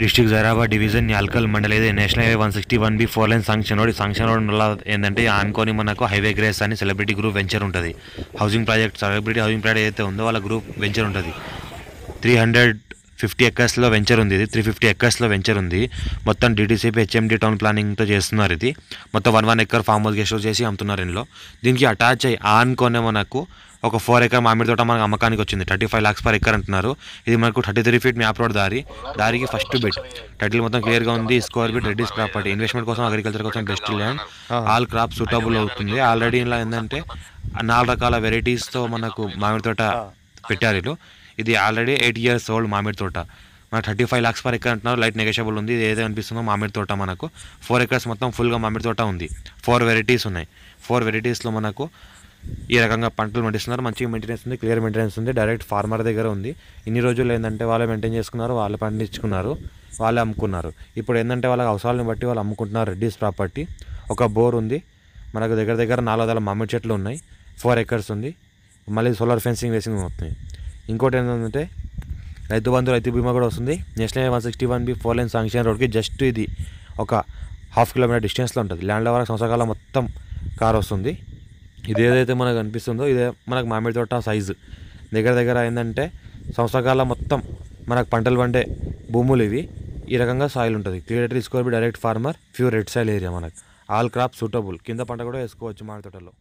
District Zaheerabad division Yalkal mandal ఇది national highway 161B 4 line sanction road వల్ల ఏంటంటే ఆనుకొని మనకు హైవే గ్రేస్ అని సెలబ్రిటీ గ్రూప్ వెంచర్ ఉంటుంది. Housing project celebrity housing project ఏదైతే ఉందో వాళ్ళ గ్రూప్ వెంచర్ ఉంటుంది. 350 ఎకర్స్లో వెంచర్ ఉంది. ఇది 350 ఎకర్స్లో వెంచర్ ఉంది. మొత్తం DTCP HMD టౌన్ ప్లానింగ్తో చేస్తున్నారు. ఇది మొత్తం 1 acre farm house guest house చేసి అమ్ముతున్నారు. ఇందులో దీనికి అటాచ్ అయ్యి ఆనుకొనే మనకు ఒక 4 ఎకర్ మామిడి తోట మనకు అమ్మకానికి వచ్చింది. 35 lakhs per acre అంటున్నారు. ఇది మనకు 33 feet మ్యాప్ రోడ్ దారికి ఫస్ట్ బిట్ టైటిల్ మొత్తం క్లియర్గా ఉంది. స్క్వేర్ బిట్ రెడ్డిస్ ప్రాపర్టీ ఇన్వెస్ట్మెంట్ కోసం అగ్రికల్చర్ కోసం best land all crop suitable అవుతుంది. ఆల్రెడీ ఇలా ఏంటంటే 4 రకాల వెరైటీస్తో మనకు మామిడి తోట పెట్టారు. ఇది ఆల్రెడీ 8 years ఓల్డ్ మామిడి తోట. మనకు 35 lakhs per acre అంటున్నారు. లైట్ నెగోషియబుల్ ఉంది. ఇది ఏదో అనిపిస్తుందో మామిడి తోట మనకు 4 acres మొత్తం ఫుల్గా మామిడి తోట ఉంది. 4 వెరైటీస్ ఉన్నాయి. 4 వెరైటీస్లో మనకు ఈ రకంగా పంటలు పండిస్తున్నారు. మంచిగా మెయింటెనెన్స్ ఉంది. క్లియర్ మెయింటెనెన్స్ ఉంది. డైరెక్ట్ ఫార్మర్ దగ్గర ఉంది. ఇన్ని రోజులు ఏంటంటే వాళ్ళే మెయింటైన్ చేసుకున్నారు, వాళ్ళే పండించుకున్నారు, వాళ్ళే అమ్ముకున్నారు. ఇప్పుడు ఏంటంటే వాళ్ళ అవసరాలను బట్టి వాళ్ళు అమ్ముకుంటున్నారు. రెడ్డిస్ ప్రాపర్టీ ఒక బోర్ ఉంది. మనకు దగ్గర 4 మామిడి చెట్లు ఉన్నాయి. 4 acres ఉంది. మళ్ళీ సోలార్ ఫెన్సింగ్ వేసింగ్ అవుతుంది. ఇంకోటి ఏంటంటే రైతు బంధు రైతు బీమా కూడా వస్తుంది. నేషనల్ 161B 4 లైన్ శాంక్షన్ రోడ్కి జస్ట్ ఇది ఒక 1/2 kilometer డిస్టెన్స్లో ఉంటుంది. ల్యాండ్ల వరకు సంవత్సరాల మొత్తం కార్ వస్తుంది. ఇది ఏదైతే మనకు అనిపిస్తుందో ఇదే మనకు మామిడి తోట సైజు. దగ్గర ఏంటంటే సంవత్సరాల మొత్తం మనకు పంటలు పండే భూములు ఇవి. ఈ రకంగా సాయిల్ ఉంటుంది. Clear score B direct farmer pure red soil area. మనకు ఆల్ క్రాప్ సూటబుల్. కింద పంట కూడా వేసుకోవచ్చు మామిడి తోటలో.